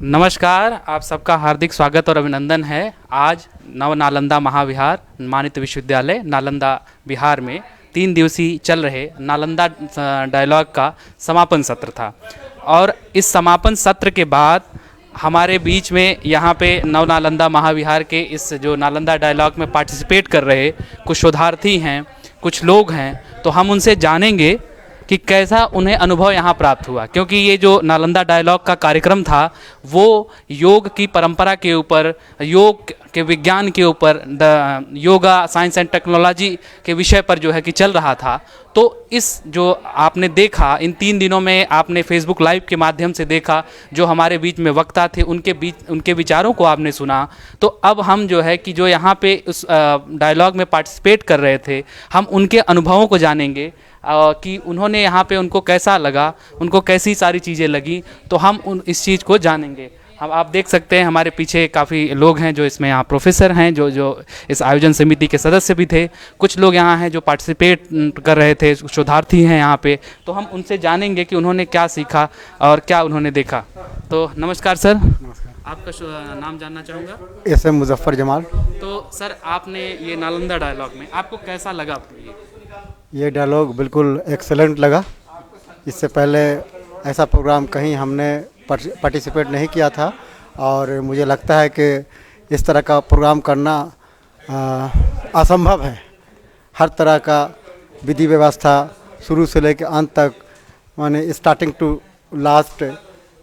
नमस्कार, आप सबका हार्दिक स्वागत और अभिनंदन है। आज नव नालंदा महाविहार मानित विश्वविद्यालय नालंदा बिहार में 3 दिवसीय चल रहे नालंदा डायलॉग का समापन सत्र था और इस समापन सत्र के बाद हमारे बीच में यहाँ पे नव नालंदा महाविहार के इस जो नालंदा डायलॉग में पार्टिसिपेट कर रहे कुछ शोधार्थी हैं, कुछ लोग हैं, तो हम उनसे जानेंगे कि कैसा उन्हें अनुभव यहाँ प्राप्त हुआ, क्योंकि ये जो नालंदा डायलॉग का कार्यक्रम था वो योग की परंपरा के ऊपर, योग के विज्ञान के ऊपर, योगा साइंस एंड टेक्नोलॉजी के विषय पर जो है कि चल रहा था। तो इस जो आपने देखा इन 3 दिनों में, आपने फेसबुक लाइव के माध्यम से देखा, जो हमारे बीच में वक्ता थे उनके विचारों को आपने सुना। तो अब हम जो है कि जो यहाँ पे उस डायलॉग में पार्टिसिपेट कर रहे थे, हम उनके अनुभवों को जानेंगे कि उन्होंने यहाँ पे उनको कैसा लगा, उनको कैसी सारी चीज़ें लगी, तो हम इस चीज़ को जानेंगे। हम आप देख सकते हैं हमारे पीछे काफ़ी लोग हैं जो इसमें यहाँ प्रोफेसर हैं, जो इस आयोजन समिति के सदस्य भी थे, कुछ लोग यहाँ हैं जो पार्टिसिपेट कर रहे थे, शोधार्थी हैं यहाँ पे। तो हम उनसे जानेंगे कि उन्होंने क्या सीखा और क्या उन्होंने देखा। तो नमस्कार सर। नमस्कार। आपका नाम जानना चाहूँगा। SM मुजफ्फर जमाल। तो सर, आपने ये नालंदा डायलॉग में आपको कैसा लगा? ये डायलॉग बिल्कुल एक्सेलेंट लगा। इससे पहले ऐसा प्रोग्राम कहीं हमने पार्टिसिपेट नहीं किया था और मुझे लगता है कि इस तरह का प्रोग्राम करना असंभव है। हर तरह का विधि व्यवस्था शुरू से लेकर अंत तक, माने starting to last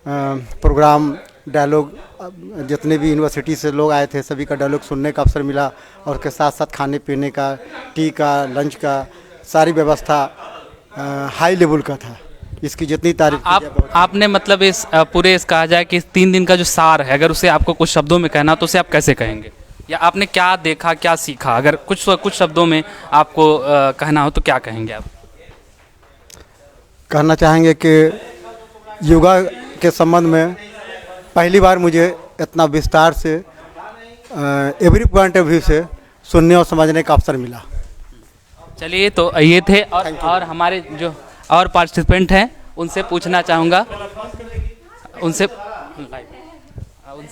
program, dialogue, जितने भी यूनिवर्सिटी से लोग आए थे सभी का डायलॉग सुनने का अवसर मिला और उसके साथ साथ खाने पीने का, टी का, लंच का, सारी व्यवस्था हाई लेवल का था। इसकी जितनी तारीफ आपने मतलब इस पूरे इस कहा जाए कि इस 3 दिन का जो सार है, अगर उसे आपको कुछ शब्दों में कहना तो उसे आप कैसे कहेंगे, या आपने क्या देखा, क्या सीखा? अगर कुछ शब्दों में आपको कहना हो तो क्या कहेंगे आप? कहना चाहेंगे कि योगा के संबंध में पहली बार मुझे इतना विस्तार से एवरी पॉइंट ऑफ व्यू से सुनने और समझने का अवसर मिला। चलिए, तो ये थे और हमारे जो और पार्टिसिपेंट हैं उनसे पूछना चाहूँगा, उनसे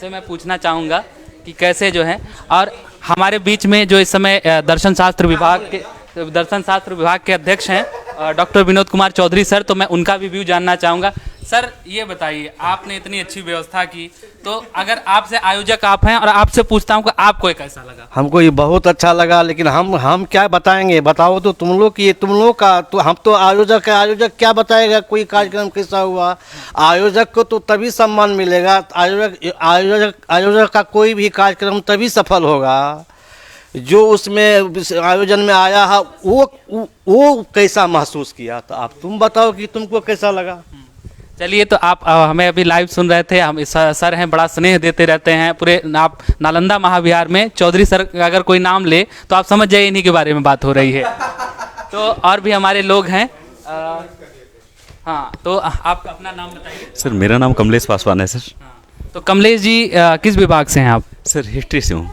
मैं पूछना चाहूँगा कि कैसे जो है। और हमारे बीच में जो इस समय दर्शन शास्त्र विभाग के अध्यक्ष हैं डॉक्टर विनोद कुमार चौधरी सर, तो मैं उनका भी व्यू जानना चाहूँगा। सर, ये बताइए, आपने इतनी अच्छी व्यवस्था की, तो अगर आपसे आयोजक आप हैं और आपसे पूछता हूँ कि आपको ये कैसा लगा? हमको ये बहुत अच्छा लगा, लेकिन हम क्या बताएंगे? बताओ तो तुम लोग की, तुम लोग का तो, हम तो आयोजक है, आयोजक क्या बताएगा कोई कार्यक्रम कैसा हुआ? आयोजक को तो तभी सम्मान मिलेगा, आयोजक का कोई भी कार्यक्रम तभी सफल होगा जो उसमें आयोजन में आया है वो कैसा महसूस किया। तो आप तुम बताओ कि तुमको कैसा लगा। चलिए, तो आप हमें अभी लाइव सुन रहे थे, हम सर हैं, बड़ा स्नेह देते रहते हैं पूरे आप नालंदा महाविहार में। चौधरी सर अगर कोई नाम ले तो आप समझ जाइए इन्हीं के बारे में बात हो रही है। तो और भी हमारे लोग हैं। हाँ, तो आप अपना नाम बताइए। सर, मेरा नाम कमलेश पासवान है सर। तो कमलेश जी, किस विभाग से हैं आप? सर, हिस्ट्री से हूँ।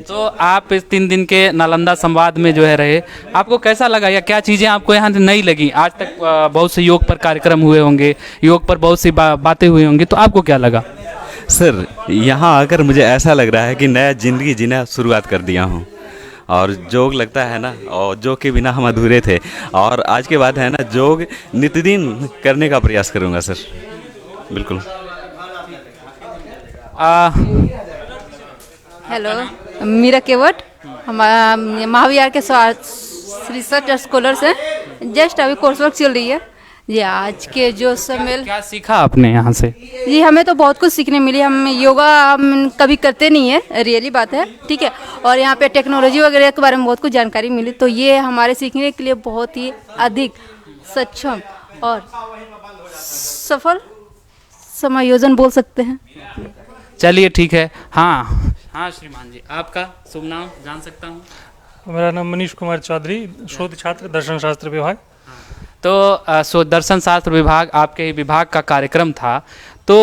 तो आप इस 3 दिन के नालंदा संवाद में जो है रहे, आपको कैसा लगा, या क्या चीज़ें आपको यहाँ नई लगी? आज तक बहुत से योग पर कार्यक्रम हुए होंगे, योग पर बहुत सी बातें हुई होंगी, तो आपको क्या लगा? सर, यहाँ आकर मुझे ऐसा लग रहा है कि नया ज़िंदगी जीना शुरुआत कर दिया हूँ, और जोग लगता है ना, और जोग के बिना हम अधूरे थे, और आज के बाद है ना जोग नित्यदिन करने का प्रयास करूँगा सर, बिल्कुल। हेलो, मीरा केवट, हमारा महाविहार के रिसर्च स्कॉलर्स हैं। जस्ट अभी कोर्स वर्क चल रही है जी। आज के जो सम्मेलन, क्या सीखा आपने यहाँ से? जी, हमें तो बहुत कुछ सीखने मिली। हम योगा कभी करते नहीं है, रियली बात है, ठीक है। और यहाँ पे टेक्नोलॉजी वगैरह के बारे में बहुत कुछ जानकारी मिली, तो ये हमारे सीखने के लिए बहुत ही अधिक सक्षम और सफल समायोजन बोल सकते हैं। चलिए, ठीक है। हाँ श्रीमान जी, आपका शुभ नाम जान सकता हूँ? मेरा नाम मनीष कुमार चौधरी, शोध छात्र, दर्शन शास्त्र विभाग। तो दर्शन शास्त्र विभाग आपके ही विभाग का कार्यक्रम था। तो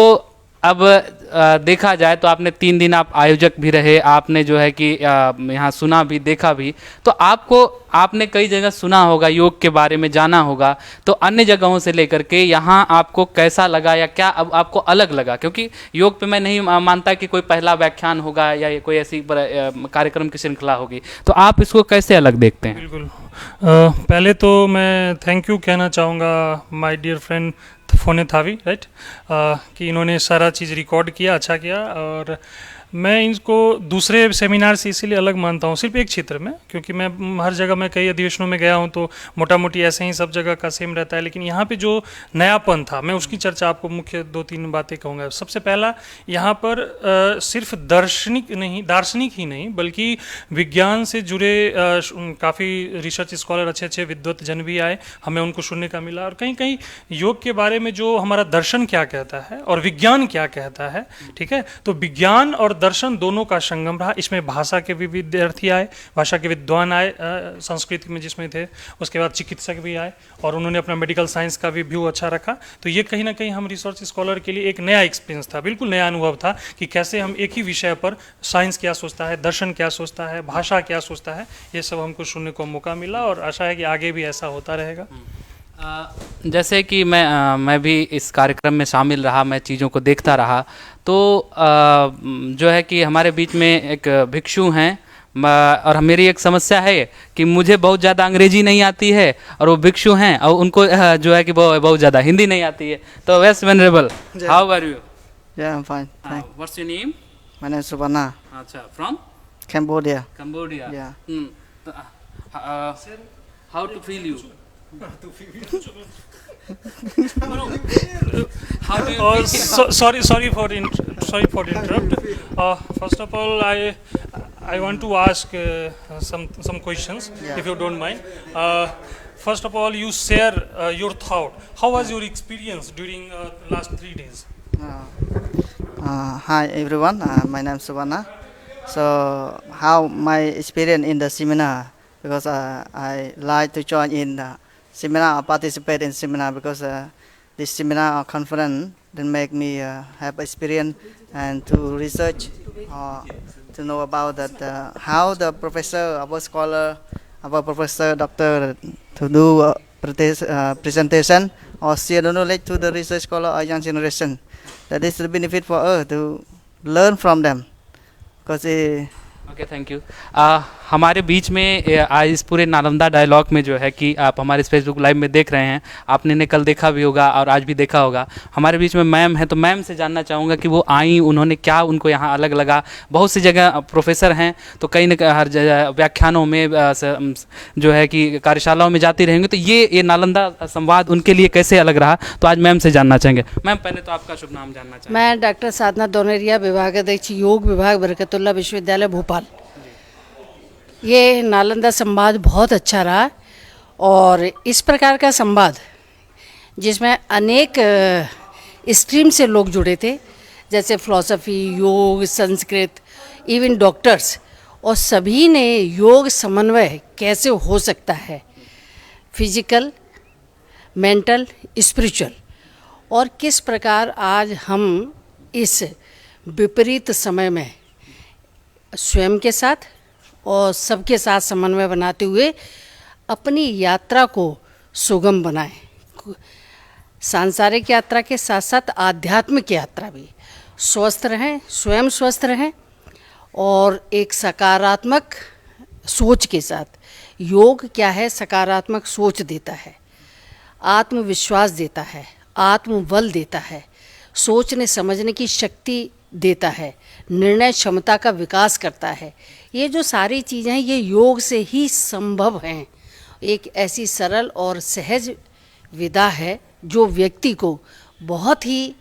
अब देखा जाए तो आपने 3 दिन आप आयोजक भी रहे, आपने जो है कि यहाँ सुना भी देखा भी, तो आपने कई जगह सुना होगा, योग के बारे में जाना होगा, तो अन्य जगहों से लेकर के यहाँ आपको कैसा लगा या क्या अब आपको अलग लगा? क्योंकि योग पे मैं नहीं मानता कि कोई पहला व्याख्यान होगा या कोई ऐसी कार्यक्रम की श्रृंखला होगी, तो आप इसको कैसे अलग देखते हैं? बिल्कुल। पहले तो मैं थैंक यू कहना चाहूँगा माय डियर फ्रेंड फोने थावी, राइट, कि इन्होंने सारा चीज़ रिकॉर्ड किया, अच्छा किया। और मैं इनको दूसरे सेमिनार से इसीलिए अलग मानता हूँ, सिर्फ एक क्षेत्र में, क्योंकि मैं हर जगह मैं कई अधिवेशनों में गया हूँ तो मोटा मोटी ऐसे ही सब जगह का सेम रहता है, लेकिन यहाँ पे जो नयापन था, मैं उसकी चर्चा आपको मुख्य 2-3 बातें कहूँगा। सबसे पहला, यहाँ पर सिर्फ दार्शनिक ही नहीं बल्कि विज्ञान से जुड़े काफ़ी रिसर्च स्कॉलर, अच्छे अच्छे विद्वत जन भी आए, हमें उनको सुनने का मिला। और कहीं कहीं योग के बारे में जो हमारा दर्शन क्या कहता है और विज्ञान क्या कहता है, ठीक है, तो विज्ञान और दर्शन दोनों का संगम रहा। इसमें भाषा के भी विद्यार्थी आए, भाषा के विद्वान आए, संस्कृत में जिसमें थे, उसके बाद चिकित्सक भी आए और उन्होंने अपना मेडिकल साइंस का भी व्यू अच्छा रखा। तो ये कहीं ना कहीं हम रिसर्च स्कॉलर के लिए एक नया एक्सपीरियंस था, बिल्कुल नया अनुभव था कि कैसे हम एक ही विषय पर साइंस क्या सोचता है, दर्शन क्या सोचता है, भाषा क्या सोचता है, ये सब हमको सुनने को मौका मिला और आशा है कि आगे भी ऐसा होता रहेगा। जैसे कि मैं भी इस कार्यक्रम में शामिल रहा, मैं चीज़ों को देखता रहा, तो जो है कि हमारे बीच में एक भिक्षु हैं, और मेरी एक समस्या है कि मुझे बहुत ज़्यादा अंग्रेजी नहीं आती है और वो भिक्षु हैं और उनको जो है कि बहुत ज़्यादा हिंदी नहीं आती है। तो वेस्ट वेनरेबल, how are you? Yeah, I'm fine. Thanks. What's your name? My name is Subhana, अच्छा, from Cambodia. Cambodia. Yeah. How to feel you? How do you feel? Sorry for interrupt. First of all, I want to ask some questions, if you don't mind. First of all, you share your thought. How was your experience during last 3 days? Hi everyone. My name is Subhana. So, how my experience in the seminar? Because I like to join in the seminar, or participate in seminar, because this seminar or conference then make me have experience and to research to know about that how the professor, our scholar, our professor, doctor to do presentation or share the knowledge to the research scholar or young generation. That is the benefit for us to learn from them. Because okay, thank you. हमारे बीच में आज इस पूरे Nalanda dialogue में जो है कि आप हमारे फेसबुक लाइव में देख रहे हैं, आपने ने कल देखा भी होगा और आज भी देखा होगा, हमारे बीच में मैम है। तो मैम से जानना चाहूँगा कि वो आई, उन्होंने क्या उनको यहाँ अलग लगा। बहुत सी जगह प्रोफेसर हैं तो कहीं न हर जगह व्याख्यानों में जो है कि कार्यशालाओं में जाती रहेंगे, तो ये नालंदा संवाद उनके लिए कैसे अलग रहा, तो आज मैम से जानना चाहेंगे। मैम, पहले तो आपका शुभ नाम जानना चाहेंगे। मैं डॉक्टर साधना दोनेरिया, विभागाध्यक्ष योग विभाग, बरकतुल्लाह विश्वविद्यालय भोपाल। ये नालंदा संवाद बहुत अच्छा रहा और इस प्रकार का संवाद जिसमें अनेक स्ट्रीम से लोग जुड़े थे, जैसे फिलॉसफी, योग, संस्कृत, इवन डॉक्टर्स, और सभी ने योग समन्वय कैसे हो सकता है, फिजिकल, मेंटल, स्पिरिचुअल, और किस प्रकार आज हम इस विपरीत समय में स्वयं के साथ और सबके साथ समन्वय बनाते हुए अपनी यात्रा को सुगम बनाएं। सांसारिक यात्रा के साथ साथ आध्यात्मिक यात्रा भी, स्वस्थ रहें, स्वयं स्वस्थ रहें और एक सकारात्मक सोच के साथ। योग क्या है? सकारात्मक सोच देता है, आत्मविश्वास देता है, आत्मबल देता है, सोचने समझने की शक्ति देता है, निर्णय क्षमता का विकास करता है। ये जो सारी चीज़ें हैं ये योग से ही संभव हैं। एक ऐसी सरल और सहज विधा है जो व्यक्ति को बहुत ही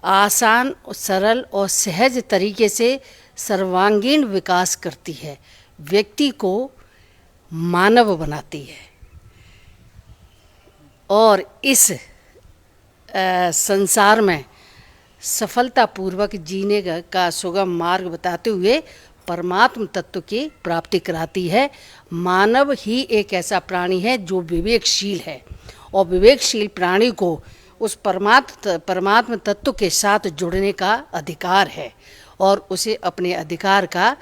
आसान, सरल और सहज तरीके से सर्वांगीण विकास करती है, व्यक्ति को मानव बनाती है और इस संसार में सफलतापूर्वक जीने का सुगम मार्ग बताते हुए परमात्म तत्व की प्राप्ति कराती है। मानव ही एक ऐसा प्राणी है जो विवेकशील है और विवेकशील प्राणी को उस परमात्म तत्व के साथ जुड़ने का अधिकार है और उसे अपने अधिकार का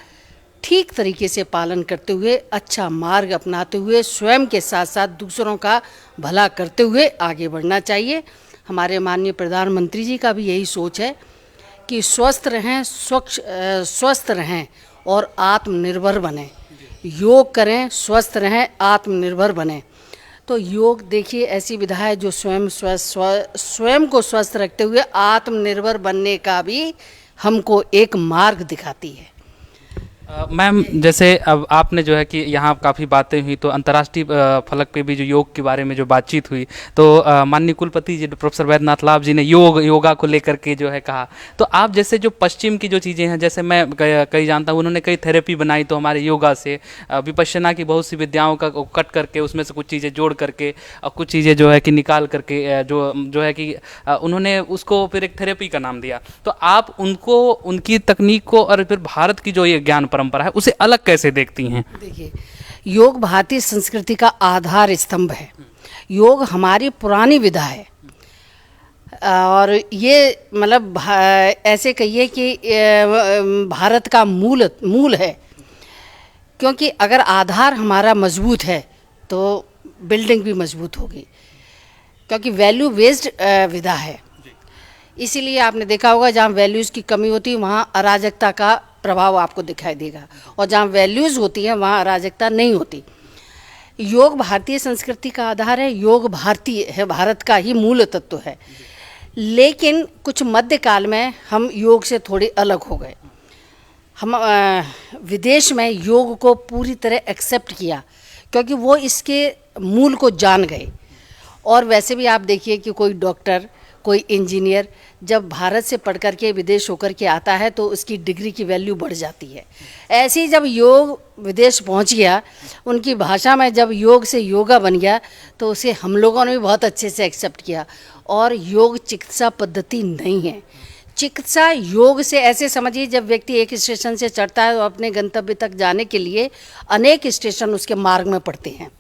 ठीक तरीके से पालन करते हुए, अच्छा मार्ग अपनाते हुए, स्वयं के साथ साथ दूसरों का भला करते हुए आगे बढ़ना चाहिए। हमारे माननीय प्रधानमंत्री जी का भी यही सोच है कि स्वस्थ रहें, स्वस्थ रहें और आत्मनिर्भर बनें। योग करें, स्वस्थ रहें, आत्मनिर्भर बनें। तो योग देखिए ऐसी विधा है जो स्वयं को स्वस्थ रखते हुए आत्मनिर्भर बनने का भी हमको एक मार्ग दिखाती है। मैम, जैसे अब आपने जो है कि यहाँ काफ़ी बातें हुई, तो अंतर्राष्ट्रीय फलक पे भी जो योग के बारे में जो बातचीत हुई, तो माननीय कुलपति जी प्रोफेसर वैद्यनाथ लाभ जी ने योगा को लेकर के जो है कहा। तो आप जैसे जो पश्चिम की जो चीज़ें हैं, जैसे मैं कई जानता हूँ, उन्होंने कई थेरेपी बनाई, तो हमारे योगा से विपश्यना की बहुत सी विद्याओं का कट करके उसमें से कुछ चीज़ें जोड़ करके और कुछ चीज़ें जो है कि निकाल करके जो है कि उन्होंने उसको फिर एक थेरेपी का नाम दिया। तो आप उनको, उनकी तकनीक को और फिर भारत की जो ये ज्ञान परंपरा है उसे अलग कैसे देखती हैं? देखिए, योग भारतीय संस्कृति का आधार स्तंभ है। योग हमारी पुरानी विधा है और ये मतलब ऐसे कहिए कि भारत का मूल है, क्योंकि अगर आधार हमारा मजबूत है तो बिल्डिंग भी मजबूत होगी, क्योंकि वैल्यू बेस्ड विधा है। इसीलिए आपने देखा होगा जहाँ वैल्यूज़ की कमी होती है वहाँ अराजकता का प्रभाव आपको दिखाई देगा, और जहाँ वैल्यूज़ होती हैं वहाँ अराजकता नहीं होती। योग भारतीय संस्कृति का आधार है, योग भारतीय है, भारत का ही मूल तत्व है। लेकिन कुछ मध्यकाल में हम योग से थोड़े अलग हो गए। हम विदेश में योग को पूरी तरह एक्सेप्ट किया, क्योंकि वो इसके मूल को जान गए। और वैसे भी आप देखिए कि कोई डॉक्टर, कोई इंजीनियर जब भारत से पढ़ कर के विदेश होकर के आता है तो उसकी डिग्री की वैल्यू बढ़ जाती है। ऐसे ही जब योग विदेश पहुंच गया, उनकी भाषा में जब योग से योगा बन गया, तो उसे हम लोगों ने भी बहुत अच्छे से एक्सेप्ट किया। और योग चिकित्सा पद्धति नहीं है। चिकित्सा योग से ऐसे समझिए, जब व्यक्ति एक स्टेशन से चढ़ता है तो अपने गंतव्य तक जाने के लिए अनेक स्टेशन उसके मार्ग में पड़ते हैं।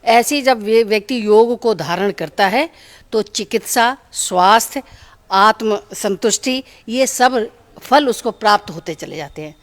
ऐसे ही जब व्यक्ति योग को धारण करता है तो चिकित्सा, स्वास्थ्य, आत्म संतुष्टि, ये सब फल उसको प्राप्त होते चले जाते हैं।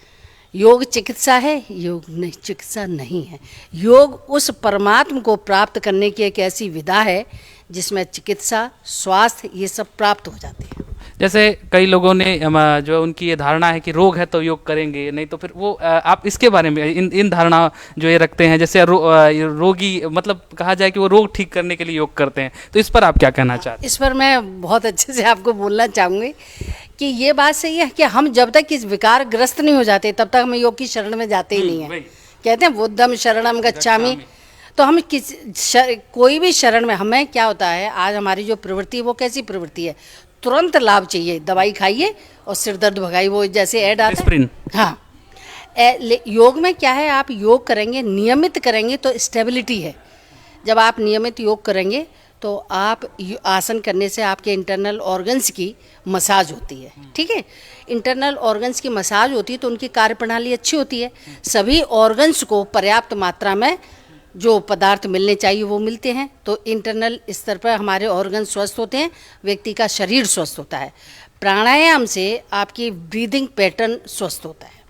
योग चिकित्सा है, योग नहीं, चिकित्सा नहीं है। योग उस परमात्मा को प्राप्त करने की एक ऐसी विधा है जिसमें चिकित्सा, स्वास्थ्य ये सब प्राप्त हो जाते हैं। जैसे कई लोगों ने जो उनकी ये धारणा है कि रोग है तो योग करेंगे, नहीं तो फिर वो आप इसके बारे में इन धारणा जो ये रखते हैं, जैसे रोगी मतलब कहा जाए कि वो रोग ठीक करने के लिए योग करते हैं, तो इस पर आप क्या कहना चाहते हैं? इस पर मैं बहुत अच्छे से आपको बोलना चाहूँगी कि ये बात सही है कि हम जब तक इस विकार ग्रस्त नहीं हो जाते तब तक हम योग की शरण में जाते ही नहीं हैं। कहते हैं बुद्धम शरणम गच्छामि। तो हम कोई भी शरण में हमें क्या होता है, आज हमारी जो प्रवृत्ति है वो कैसी प्रवृत्ति है, तुरंत लाभ चाहिए, दवाई खाइए और सिर दर्द भगाइए, वो जैसे ऐड आता है। हाँ, योग में क्या है, आप योग करेंगे, नियमित करेंगे तो स्टेबिलिटी है। जब आप नियमित योग करेंगे तो आप आसन करने से आपके इंटरनल ऑर्गन्स की मसाज होती है। ठीक है, इंटरनल ऑर्गन्स की मसाज होती है तो उनकी कार्यप्रणाली अच्छी होती है। सभी ऑर्गन्स को पर्याप्त मात्रा में जो पदार्थ मिलने चाहिए वो मिलते हैं, तो इंटरनल स्तर पर हमारे ऑर्गन स्वस्थ होते हैं, व्यक्ति का शरीर स्वस्थ होता है। प्राणायाम से आपकी ब्रीदिंग पैटर्न स्वस्थ होता है,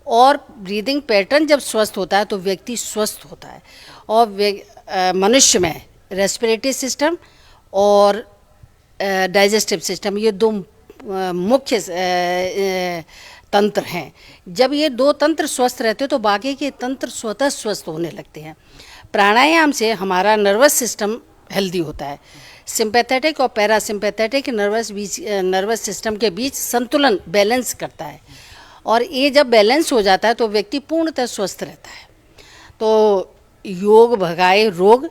और ब्रीदिंग पैटर्न जब स्वस्थ होता है तो व्यक्ति स्वस्थ होता है। और मनुष्य में रेस्पिरेटरी सिस्टम और डाइजेस्टिव सिस्टम, ये दो मुख्य तंत्र हैं। जब ये दो तंत्र स्वस्थ रहते हैं तो बाकी के तंत्र स्वतः स्वस्थ होने लगते हैं। प्राणायाम से हमारा नर्वस सिस्टम हेल्दी होता है। सिंपैथेटिक और पैरासिम्पैथेटिक नर्वस सिस्टम के बीच संतुलन, बैलेंस करता है, और ये जब बैलेंस हो जाता है तो व्यक्ति पूर्णतः स्वस्थ रहता है। तो योग भगाए रोग,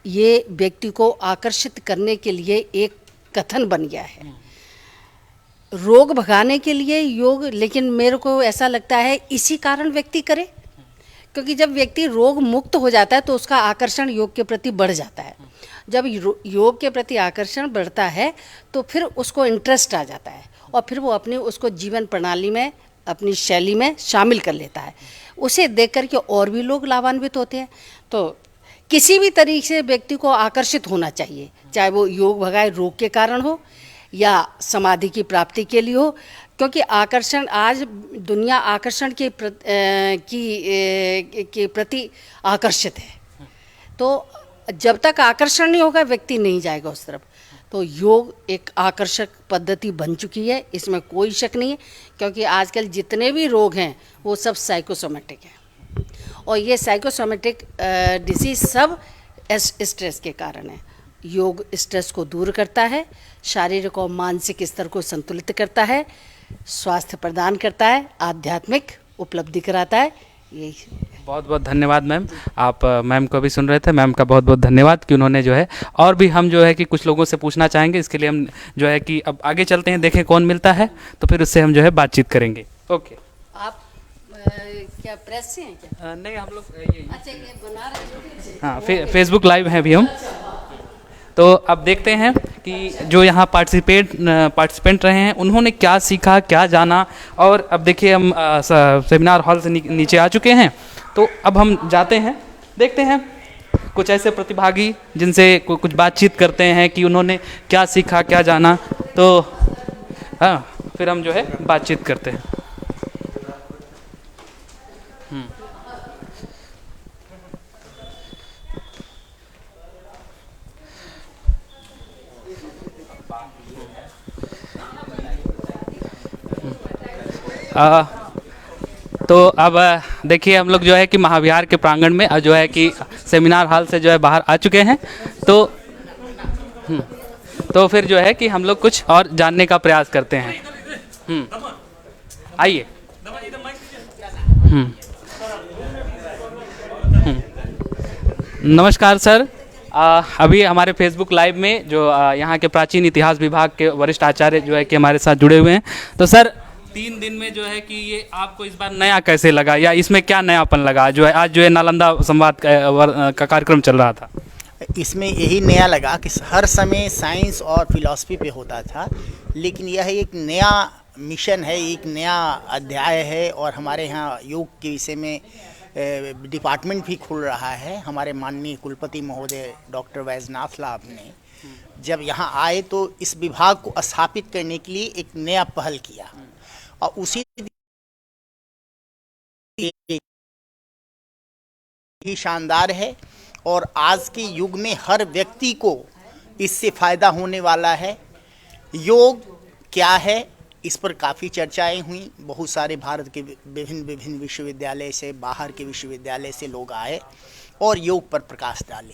ये व्यक्ति को आकर्षित करने के लिए एक कथन बन गया है, रोग भगाने के लिए योग। लेकिन मेरे को ऐसा लगता है इसी कारण व्यक्ति करे, क्योंकि जब व्यक्ति रोग मुक्त हो जाता है तो उसका आकर्षण योग के प्रति बढ़ जाता है। जब योग के प्रति आकर्षण बढ़ता है तो फिर उसको इंटरेस्ट आ जाता है, और फिर वो अपने उसको जीवन प्रणाली में, अपनी शैली में शामिल कर लेता है। उसे देख कर के और भी लोग लाभान्वित होते हैं। तो किसी भी तरीके से व्यक्ति को आकर्षित होना चाहिए, चाहे वो योग भगाए रोग के कारण हो या समाधि की प्राप्ति के लिए हो, क्योंकि आकर्षण आज दुनिया आकर्षण के प्रति आकर्षित है। तो जब तक आकर्षण नहीं होगा व्यक्ति नहीं जाएगा उस तरफ। तो योग एक आकर्षक पद्धति बन चुकी है, इसमें कोई शक नहीं है, क्योंकि आजकल जितने भी रोग हैं वो सब साइकोसोमेटिक हैं, और ये साइकोसोमेटिक डिसीज सब स्ट्रेस के कारण है। योग स्ट्रेस को दूर करता है, शारीरिक और मानसिक स्तर को संतुलित करता है, स्वास्थ्य प्रदान करता है, आध्यात्मिक उपलब्धि कराता है। यही बहुत बहुत धन्यवाद मैम। आप मैम को भी सुन रहे थे, मैम का बहुत बहुत धन्यवाद कि उन्होंने जो है, और भी हम जो है कि कुछ लोगों से पूछना चाहेंगे, इसके लिए हम जो है कि अब आगे चलते हैं, देखें कौन मिलता है, तो फिर उससे हम जो है बातचीत करेंगे। ओके। आप क्या प्रेस से हैं क्या? नहीं, हम लोग अच्छा, ये बना रहे हैं। हाँ, फेसबुक लाइव हैं अभी हम। तो अब देखते हैं कि जो यहाँ पार्टिसिपेंट रहे हैं उन्होंने क्या सीखा, क्या जाना। और अब देखिए हम सेमिनार हॉल से नीचे आ चुके हैं, तो अब हम जाते हैं, देखते हैं कुछ ऐसे प्रतिभागी जिनसे कुछ बातचीत करते हैं कि उन्होंने क्या सीखा, क्या जाना। तो हाँ, फिर हम जो है बातचीत करते हैं। तो अब देखिए हम लोग जो है कि महाविहार के प्रांगण में जो है कि सेमिनार हॉल से जो है बाहर आ चुके हैं। तो फिर जो है कि हम लोग कुछ और जानने का प्रयास करते हैं। आइए। नमस्कार सर। अभी हमारे फेसबुक लाइव में जो यहाँ के प्राचीन इतिहास विभाग के वरिष्ठ आचार्य जो है कि हमारे साथ जुड़े हुए हैं। तो सर, 3 दिन में जो है कि ये आपको इस बार नया कैसे लगा, या इसमें क्या नयापन लगा जो है आज जो है नालंदा संवाद का कार्यक्रम चल रहा था? इसमें यही नया लगा कि हर समय साइंस और फिलॉसफी पे होता था, लेकिन यह एक नया मिशन है, एक नया अध्याय है। और हमारे यहाँ योग के विषय में डिपार्टमेंट भी खुल रहा है। हमारे माननीय कुलपति महोदय डॉक्टर वैजनाथ लाभ ने जब यहाँ आए तो इस विभाग को स्थापित करने के लिए एक नया पहल किया, और उसी ही शानदार है। और आज के युग में हर व्यक्ति को इससे फ़ायदा होने वाला है। योग क्या है, इस पर काफ़ी चर्चाएं हुई। बहुत सारे भारत के विभिन्न विश्वविद्यालय से, बाहर के विश्वविद्यालय से लोग आए और योग पर प्रकाश डाले।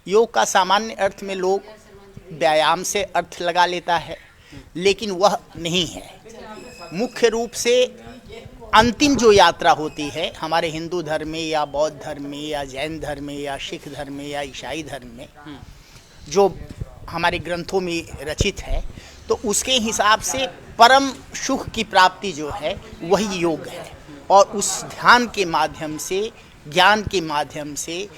योग का सामान्य अर्थ में लोग व्यायाम से अर्थ लगा लेता है, लेकिन वह नहीं है। मुख्य रूप से अंतिम जो यात्रा होती है हमारे हिंदू धर्म में या बौद्ध धर्म में या जैन धर्म में या सिख धर्म में या ईसाई धर्म में, जो हमारे ग्रंथों में रचित है, तो उसके हिसाब से परम सुख की प्राप्ति जो है वही योग है। और उस ध्यान के माध्यम से, ज्ञान के माध्यम से,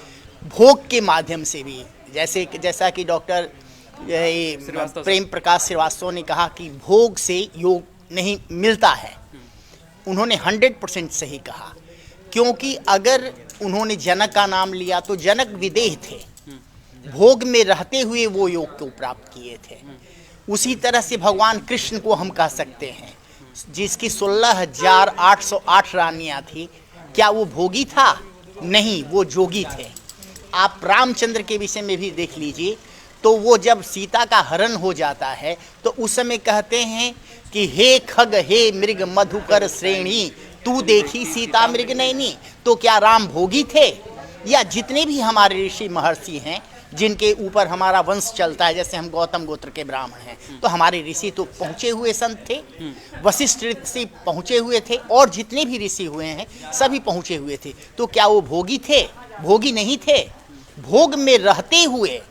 भोग के माध्यम से भी, जैसा कि डॉक्टर प्रेम प्रकाश श्रीवास्तव ने कहा कि भोग से योग नहीं मिलता है। उन्होंने 100% सही कहा, क्योंकि अगर उन्होंने जनक का नाम लिया तो जनक विदेह थे, भोग में रहते हुए वो योग को प्राप्त किए थे। उसी तरह से भगवान कृष्ण को हम कह सकते हैं, जिसकी 16,808 रानियाँ थी। क्या वो भोगी था? नहीं, वो जोगी थे। आप रामचंद्र के विषय में भी देख लीजिए, तो वो जब सीता का हरण हो जाता है तो उस समय कहते हैं कि हे खग हे मृग मधुकर श्रेणी, तू देखी सीता मृग नैनी। तो क्या राम भोगी थे? या जितने भी हमारे ऋषि महर्षि हैं जिनके ऊपर हमारा वंश चलता है, जैसे हम गौतम गोत्र के ब्राह्मण हैं, तो हमारे ऋषि तो पहुँचे हुए संत थे, वशिष्ठ ऋषि पहुँचे हुए थे, और जितने भी ऋषि हुए हैं सभी पहुँचे हुए थे। तो क्या वो भोगी थे? भोगी नहीं थे। भोग में रहते हुए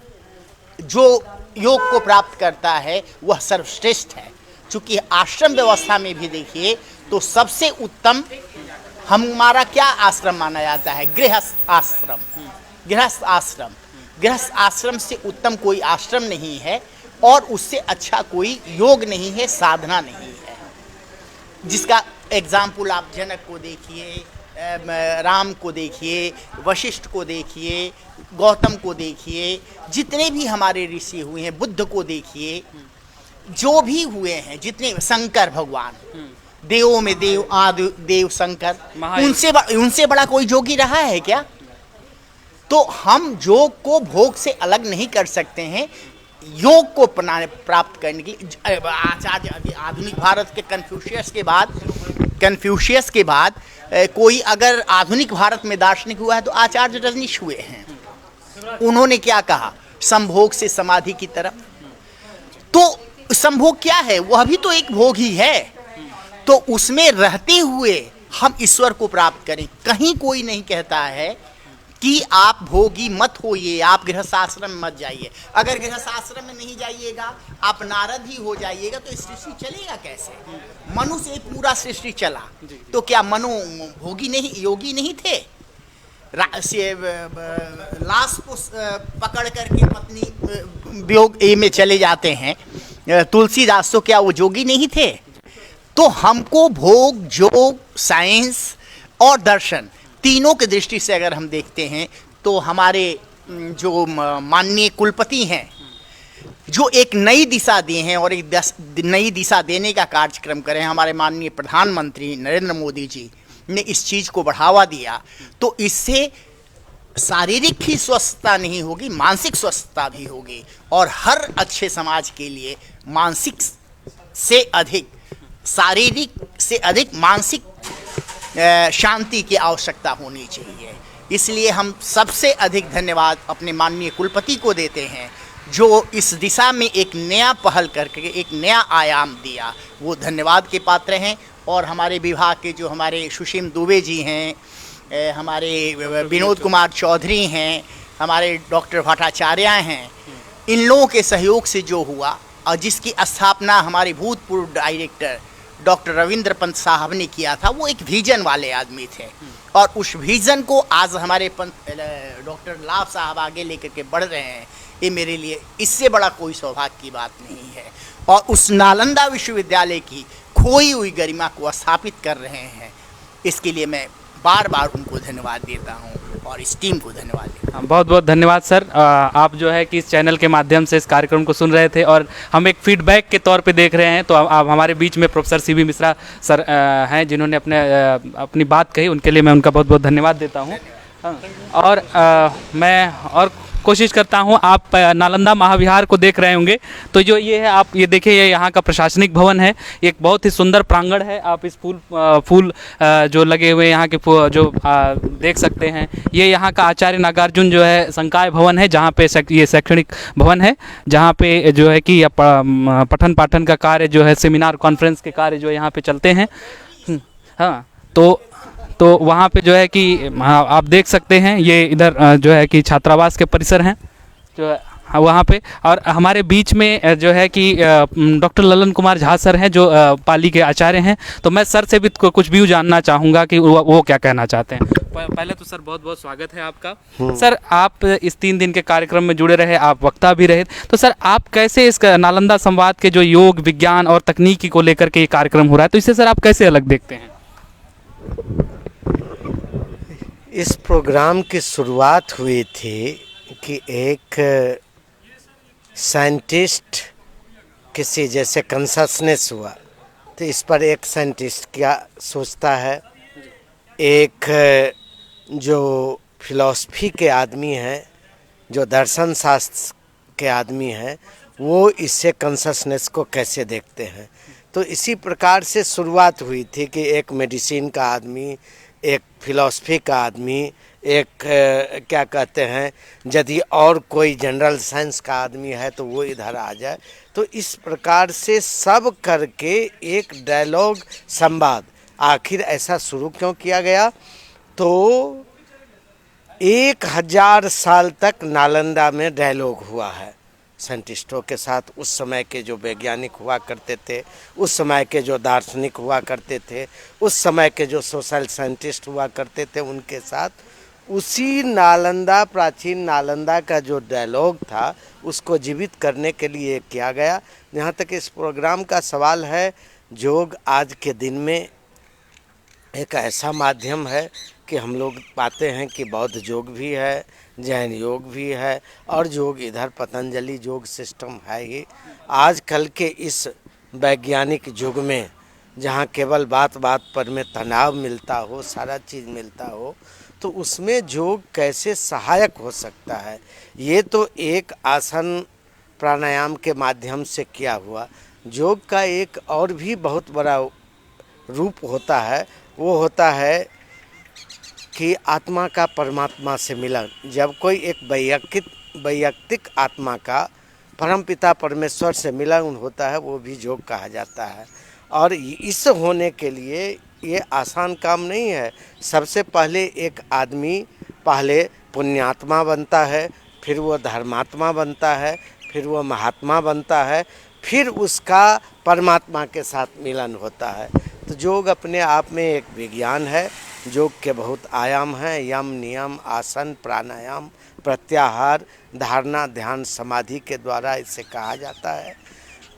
जो योग को प्राप्त करता है वह सर्वश्रेष्ठ है। चूँकि आश्रम व्यवस्था में भी देखिए तो सबसे उत्तम हमारा क्या आश्रम माना जाता है? गृहस्थ आश्रम। गृहस्थ आश्रम, गृहस्थ आश्रम से उत्तम कोई आश्रम नहीं है, और उससे अच्छा कोई योग नहीं है, साधना नहीं है। जिसका एग्जाम्पल आप जनक को देखिए, राम को देखिए, वशिष्ठ को देखिए, गौतम को देखिए, जितने भी हमारे ऋषि हुए हैं, बुद्ध को देखिए, जो भी हुए हैं, जितने शंकर भगवान, देवों में देव, आदि देव शंकर, उनसे बड़ा कोई जोगी रहा है क्या? तो हम योग को भोग से अलग नहीं कर सकते हैं। योग को प्राप्त करने के लिए आचार्य, अभी आधुनिक भारत के कन्फ्यूशियस के बाद कोई अगर आधुनिक भारत में दार्शनिक हुआ है तो आचार्य रजनीश हुए हैं। उन्होंने क्या कहा? संभोग से समाधि की तरफ। तो संभोग क्या है? वह भी तो एक भोग ही है। तो उसमें रहते हुए हम ईश्वर को प्राप्त करें। कहीं कोई नहीं कहता है कि आप भोगी मत होइए, आप गृहस्थाश्रम में मत जाइए। अगर गृहस्थाश्रम में नहीं जाइएगा, आप नारद ही हो जाइएगा, तो सृष्टि चलेगा कैसे? मनु से पूरा सृष्टि चला, तो क्या मनु भोगी नहीं, योगी नहीं थे? लाश को पकड़ करके पत्नी वियोग में चले जाते हैं तुलसीदास, तो क्या वो जोगी नहीं थे? तो हमको भोग, योग, साइंस और दर्शन तीनों की दृष्टि से अगर हम देखते हैं तो हमारे जो माननीय कुलपति हैं, जो एक नई दिशा दिए हैं और एक नई दिशा देने का कार्यक्रम करें, हमारे माननीय प्रधानमंत्री नरेंद्र मोदी जी ने इस चीज़ को बढ़ावा दिया, तो इससे शारीरिक ही स्वस्थता नहीं होगी, मानसिक स्वस्थता भी होगी। और हर अच्छे समाज के लिए मानसिक से अधिक, शारीरिक से अधिक मानसिक शांति की आवश्यकता होनी चाहिए। इसलिए हम सबसे अधिक धन्यवाद अपने माननीय कुलपति को देते हैं, जो इस दिशा में एक नया पहल करके एक नया आयाम दिया, वो धन्यवाद के पात्र हैं। और हमारे विभाग के जो हमारे सुशील दुबे जी हैं, हमारे विनोद कुमार चौधरी हैं, हमारे डॉक्टर भट्टाचार्य हैं, इन लोगों के सहयोग से जो हुआ और जिसकी स्थापना हमारे भूतपूर्व डायरेक्टर डॉक्टर रविंद्र पंत साहब ने किया था, वो एक विजन वाले आदमी थे। और उस विजन को आज हमारे डॉक्टर लाभ साहब आगे लेकर के बढ़ रहे हैं, ये मेरे लिए इससे बड़ा कोई सौभाग्य की बात नहीं है। और उस नालंदा विश्वविद्यालय की खोई हुई गरिमा को स्थापित कर रहे हैं, इसके लिए मैं बार बार उनको धन्यवाद देता हूँ और इस टीम को धन्यवाद देता हूँ। बहुत बहुत धन्यवाद सर। आप जो है कि इस चैनल के माध्यम से इस कार्यक्रम को सुन रहे थे और हम एक फीडबैक के तौर पे देख रहे हैं, तो आप हमारे बीच में प्रोफेसर सीबी मिश्रा सर हैं, जिन्होंने अपनी बात कही, उनके लिए मैं उनका बहुत बहुत धन्यवाद देता हूँ। और मैं और कोशिश करता हूँ, आप नालंदा महाविहार को देख रहे होंगे, तो जो ये है, आप ये देखिए, ये यहाँ का प्रशासनिक भवन है। एक बहुत ही सुंदर प्रांगण है। आप इस फूल जो लगे हुए यहाँ के जो देख सकते हैं, ये यहाँ का आचार्य नागार्जुन जो है संकाय भवन है, जहाँ पे ये शैक्षणिक भवन है, जहाँ पे जो है कि पठन पाठन का कार्य जो है, सेमिनार कॉन्फ्रेंस के कार्य जो यहाँ पे चलते हैं। हाँ, तो वहाँ पे जो है कि आप देख सकते हैं, ये इधर जो है कि छात्रावास के परिसर हैं जो है वहाँ पे। और हमारे बीच में जो है कि डॉक्टर ललन कुमार झा सर हैं, जो पाली के आचार्य हैं। तो मैं सर से भी कुछ भी जानना चाहूँगा कि वो क्या कहना चाहते हैं। पहले तो सर बहुत बहुत स्वागत है आपका। सर, आप इस 3 दिन के कार्यक्रम में जुड़े रहे, आप वक्ता भी रहे, तो सर आप कैसे इस नालंदा संवाद के जो योग, विज्ञान और तकनीकी को लेकर के ये कार्यक्रम हो रहा है, तो इसे सर आप कैसे अलग देखते हैं? इस प्रोग्राम की शुरुआत हुई थी कि एक साइंटिस्ट किसी जैसे कंससनेस हुआ, तो इस पर एक साइंटिस्ट क्या सोचता है, एक जो फिलॉसफी के आदमी हैं, जो दर्शन शास्त्र के आदमी हैं, वो इससे कंससनेस को कैसे देखते हैं। तो इसी प्रकार से शुरुआत हुई थी कि एक मेडिसिन का आदमी, एक फिलॉसफी का आदमी, एक क्या कहते हैं, यदि और कोई जनरल साइंस का आदमी है तो वो इधर आ जाए। तो इस प्रकार से सब करके एक डायलॉग, संवाद। आखिर ऐसा शुरू क्यों किया गया? तो 1000 साल तक नालंदा में डायलॉग हुआ है साइंटिस्टों के साथ। उस समय के जो वैज्ञानिक हुआ करते थे, उस समय के जो दार्शनिक हुआ करते थे, उस समय के जो सोशल साइंटिस्ट हुआ करते थे, उनके साथ उसी नालंदा, प्राचीन नालंदा का जो डायलॉग था, उसको जीवित करने के लिए किया गया। जहाँ तक इस प्रोग्राम का सवाल है, योग आज के दिन में एक ऐसा माध्यम है कि हम लोग पाते हैं कि बौद्ध योग भी है, जैन योग भी है, और योग इधर पतंजलि योग सिस्टम है ही। आजकल के इस वैज्ञानिक युग में जहाँ केवल बात बात पर में तनाव मिलता हो, सारा चीज़ मिलता हो, तो उसमें योग कैसे सहायक हो सकता है। ये तो एक आसन प्राणायाम के माध्यम से किया हुआ। योग का एक और भी बहुत बड़ा रूप होता है, वो होता है कि आत्मा का परमात्मा से मिलन। जब कोई एक वैयक्तिक आत्मा का परमपिता परमेश्वर से मिलन होता है, वो भी योग कहा जाता है। और इस होने के लिए ये आसान काम नहीं है। सबसे पहले एक आदमी पहले पुण्यात्मा बनता है, फिर वो धर्मात्मा बनता है, फिर वो महात्मा बनता है, फिर उसका परमात्मा के साथ मिलन होता है। तो योग अपने आप में एक विज्ञान है। योग के बहुत आयाम हैं, यम, नियम, आसन, प्राणायाम, प्रत्याहार, धारणा, ध्यान, समाधि के द्वारा इसे कहा जाता है।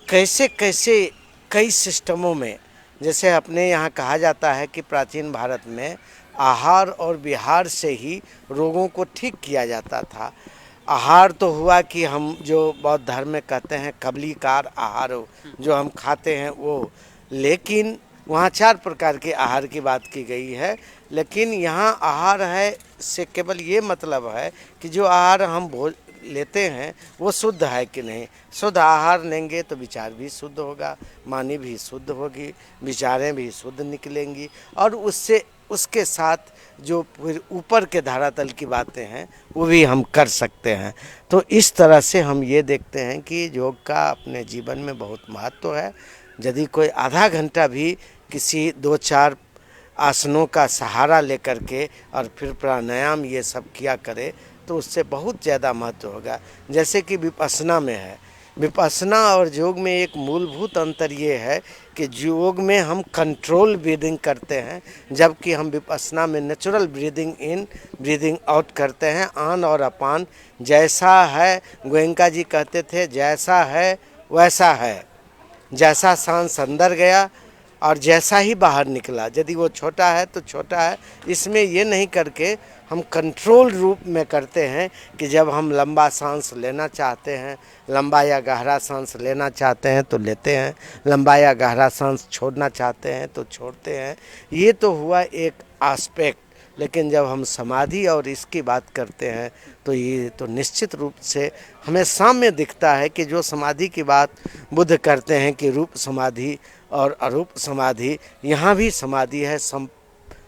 कैसे कैसे कई सिस्टमों में, जैसे अपने यहाँ कहा जाता है कि प्राचीन भारत में आहार और विहार से ही रोगों को ठीक किया जाता था। आहार तो हुआ कि हम जो बौद्ध धर्म में कहते हैं कबलीकार आहार, जो हम खाते हैं वो, लेकिन वहाँ 4 प्रकार के आहार की बात की गई है। लेकिन यहाँ आहार है से केवल ये मतलब है कि जो आहार हम लेते हैं वो शुद्ध है कि नहीं। शुद्ध आहार लेंगे तो विचार भी शुद्ध होगा, वाणी भी शुद्ध होगी, विचारें भी शुद्ध निकलेंगी, और उससे उसके साथ जो फिर ऊपर के धरातल की बातें हैं वो भी हम कर सकते हैं। तो इस तरह से हम ये देखते हैं कि योग का अपने जीवन में बहुत महत्व है। यदि कोई आधा घंटा भी किसी 2-4 आसनों का सहारा लेकर के और फिर प्राणायाम ये सब किया करे तो उससे बहुत ज़्यादा महत्व होगा। जैसे कि विपश्यना में है, विपश्यना और योग में एक मूलभूत अंतर ये है कि योग में हम कंट्रोल ब्रीदिंग करते हैं, जबकि हम विपश्यना में natural breathing in breathing out करते हैं। आन और अपान जैसा है, गोयंका जी कहते थे, जैसा है वैसा है, जैसा सांस अंदर गया और जैसा ही बाहर निकला। यदि वो छोटा है तो छोटा है। इसमें ये नहीं करके हम कंट्रोल रूप में करते हैं कि जब हम लंबा सांस लेना चाहते हैं, लंबा या गहरा सांस लेना चाहते हैं तो लेते हैं, लंबा या गहरा सांस छोड़ना चाहते हैं तो छोड़ते हैं। ये तो हुआ एक एस्पेक्ट। लेकिन जब हम समाधि और इसकी बात करते हैं तो ये तो निश्चित रूप से हमें सामने दिखता है कि जो समाधि की बात बुद्ध करते हैं कि रूप समाधि और अरूप समाधि, यहाँ भी समाधि है।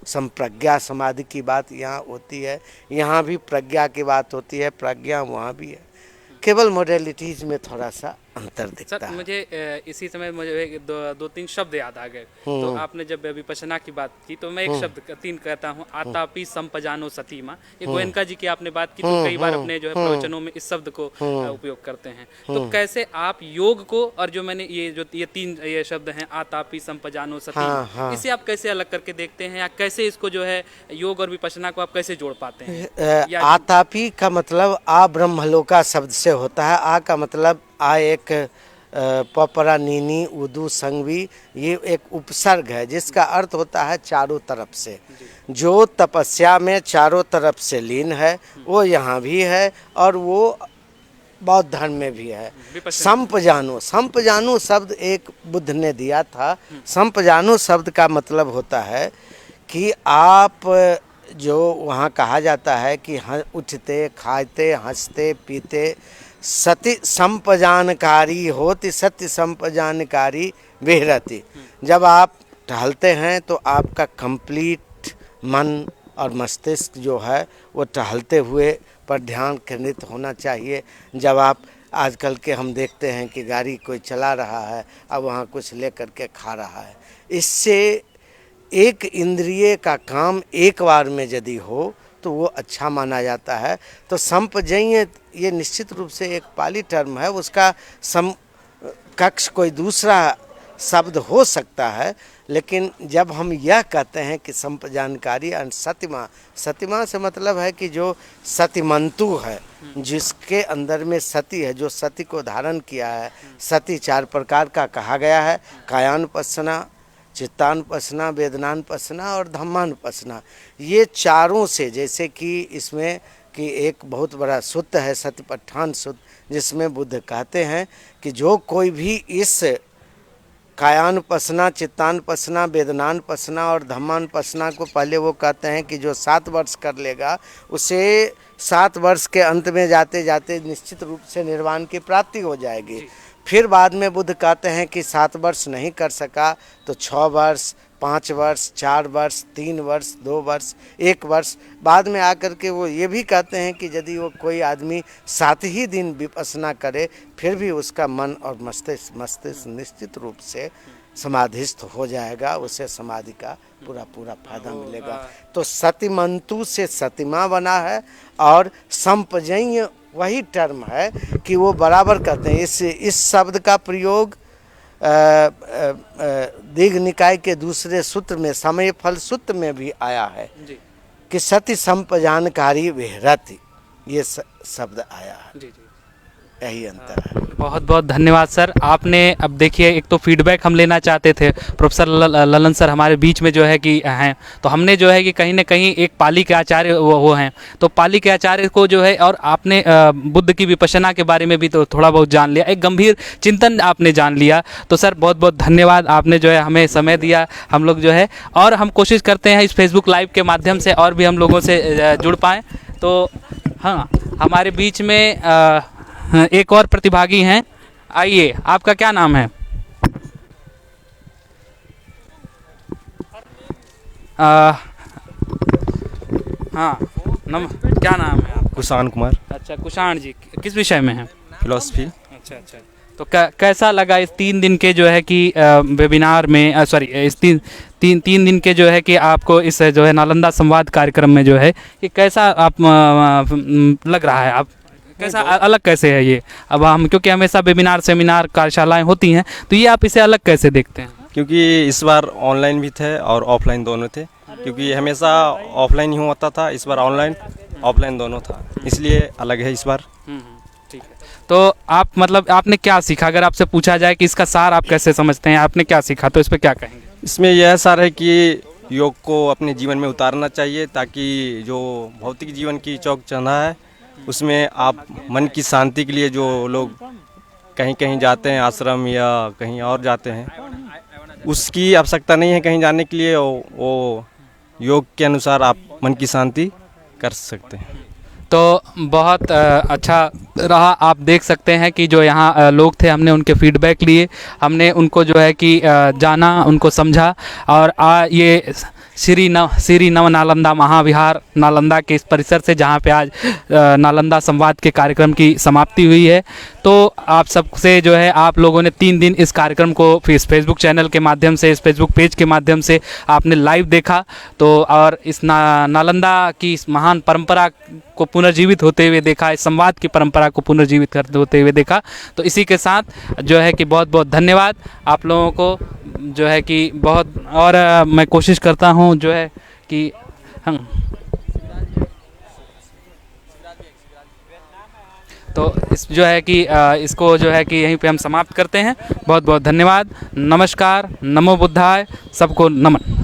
संप्रज्ञा समाधि की बात यहाँ होती है, यहाँ भी प्रज्ञा की बात होती है, प्रज्ञा वहाँ भी है। केवल मॉडलिटीज़ में थोड़ा सा अंतर दिखता है। मुझे इसी समय मुझे 2-3 शब्द याद आ गए। तो आपने जब विपश्यना की बात की तो मैं एक शब्द 3 कहता हूँ, आतापि संपजानो सतीमा। ये गोयनका जी की आपने बात की तो कई बार अपने जो है प्रवचनों में इस शब्द को उपयोग करते हैं। तो कैसे आप योग को और जो मैंने ये 3 शब्द हैं आतापि संपजानो सतीमा, इसे आप कैसे अलग करके देखते हैं, या कैसे इसको जो है योग और विपश्यना को आप कैसे जोड़ पाते हैं? आतापि का मतलब आ ब्रह्मलोका शब्द से होता है। आ का मतलब आ एक पपरा नीनी उदू संगवी, ये एक उपसर्ग है जिसका अर्थ होता है चारों तरफ से। जो तपस्या में चारों तरफ से लीन है वो यहाँ भी है और वो बौद्ध धर्म में भी है। संपजानु शब्द एक बुद्ध ने दिया था। संपजानु शब्द का मतलब होता है कि आप जो वहाँ कहा जाता है कि उठते खाते हंसते पीते सति संपजानकारी होती, सत्य संपजानकारी विहरती। जब आप टहलते हैं तो आपका कंप्लीट मन और मस्तिष्क जो है वो टहलते हुए पर ध्यान केंद्रित होना चाहिए। जब आप आजकल के हम देखते हैं कि गाड़ी कोई चला रहा है, अब वहाँ कुछ लेकर के खा रहा है, इससे एक इंद्रिय का काम एक बार में यदि हो तो वो अच्छा माना जाता है। तो संपजन्य ये निश्चित रूप से एक पाली टर्म है, उसका समकक्ष कोई दूसरा शब्द हो सकता है। लेकिन जब हम यह कहते हैं कि संपजानकारी और सतिमा, सतिमा से मतलब है कि जो सतिमंतु है, जिसके अंदर में सती है, जो सती को धारण किया है। सती 4 प्रकार का कहा गया है, कायानुपස්සना, चित्तानुपස්සना, वेदनानुपස්සना और धम्मानुपස්සना। ये चारों से, जैसे कि इसमें कि एक बहुत बड़ा सूत्र है सतिपट्ठान सूत्र, जिसमें बुद्ध कहते हैं कि जो कोई भी इस कायानुपස්සना, चित्तानुपස්සना, वेदनानुपස්සना और धम्मानुपස්සना को पहले वो कहते हैं कि जो 7 वर्ष कर लेगा उसे 7 वर्ष के अंत में जाते जाते निश्चित रूप से निर्वाण की प्राप्ति हो जाएगी। फिर बाद में बुद्ध कहते हैं कि 7 वर्ष नहीं कर सका तो 6 वर्ष, 5 वर्ष, 4 वर्ष, 3 वर्ष, 2 वर्ष, 1 वर्ष। बाद में आकर के वो ये भी कहते हैं कि यदि वो कोई आदमी 7 ही दिन विपස්සना करे फिर भी उसका मन और मस्तिष्क निश्चित रूप से समाधिस्थ हो जाएगा, उसे समाधि का पूरा फायदा मिलेगा। तो सतिमंतु से सतिमा बना है और संपजन्य वही टर्म है कि वो बराबर कहते हैं। इस शब्द का प्रयोग दीघ निकाय के दूसरे सूत्र में, समय फल सूत्र में भी आया है कि सति संपजानकारी विहरति, ये शब्द आया है। यही अंतर है। बहुत बहुत धन्यवाद सर। आपने अब देखिए, एक तो फीडबैक हम लेना चाहते थे, प्रोफेसर ललन सर हमारे बीच में जो है कि हैं, तो हमने जो है कि कहीं ना कहीं एक पाली के आचार्य वो हैं, तो पाली के आचार्य को जो है, और आपने बुद्ध की विपश्यना के बारे में भी तो थोड़ा बहुत जान लिया, एक गंभीर चिंतन आपने जान लिया। तो सर बहुत बहुत धन्यवाद, आपने जो है हमें समय दिया। हम लोग जो है, और हम कोशिश करते हैं इस फेसबुक लाइव के माध्यम से और भी हम लोगों से जुड़ पाएँ। तो हाँ, हमारे बीच में एक और प्रतिभागी हैं। आइए, आपका क्या नाम है? हाँ, क्या नाम है आपका? कुशान कुमार। अच्छा, कुशान जी किस विषय में हैं? फिलॉसफी। अच्छा। तो कैसा लगा इस 3 दिन के जो है कि वेबिनार में, सॉरी इस तीन दिन के जो है कि आपको इस जो है नालंदा संवाद कार्यक्रम में जो है कि कैसा आप लग रहा है? आप कैसा अलग कैसे है ये? अब हम, क्योंकि हमेशा वेबिनार, सेमिनार, कार्यशालाएं होती हैं, तो ये आप इसे अलग कैसे देखते हैं? क्योंकि इस बार ऑनलाइन भी थे और ऑफलाइन दोनों थे, क्योंकि हमेशा ऑफलाइन ही होता था, इस बार ऑनलाइन ऑफलाइन दोनों था, इसलिए अलग है इस बार। ठीक है। तो आप मतलब आपने क्या सीखा? अगर आपसे पूछा जाए कि इसका सार आप कैसे समझते हैं, आपने क्या सीखा, तो इस पर क्या कहेंगे? इसमें यह सार है कि योग को अपने जीवन में उतारना चाहिए, ताकि जो भौतिक जीवन की चौक चंदा है उसमें आप मन की शांति के लिए, जो लोग कहीं कहीं जाते हैं आश्रम या कहीं और जाते हैं, उसकी आवश्यकता नहीं है कहीं जाने के लिए। वो योग के अनुसार आप मन की शांति कर सकते हैं। तो बहुत अच्छा रहा। आप देख सकते हैं कि जो यहाँ लोग थे, हमने उनके फीडबैक लिए, हमने उनको जो है कि जाना, उनको समझा, और ये श्री नव नालंदा महाविहार नालंदा के इस परिसर से, जहाँ पे आज नालंदा संवाद के कार्यक्रम की समाप्ति हुई है। तो आप सबसे जो है, आप लोगों ने 3 दिन इस कार्यक्रम को इस फेसबुक चैनल के माध्यम से, इस फेसबुक पेज के माध्यम से आपने लाइव देखा। तो और इस नालंदा की इस महान परंपरा को पुनर्जीवित होते हुए देखा, इस संवाद की परंपरा को पुनर्जीवित करते होते हुए देखा। तो इसी के साथ जो है कि बहुत बहुत धन्यवाद आप लोगों को, जो है कि बहुत, और मैं कोशिश करता हूँ जो है कि हम, तो इस जो है कि इसको जो है कि यहीं पे हम समाप्त करते हैं। बहुत बहुत धन्यवाद। नमस्कार, नमो बुद्धाय, सबको नमन।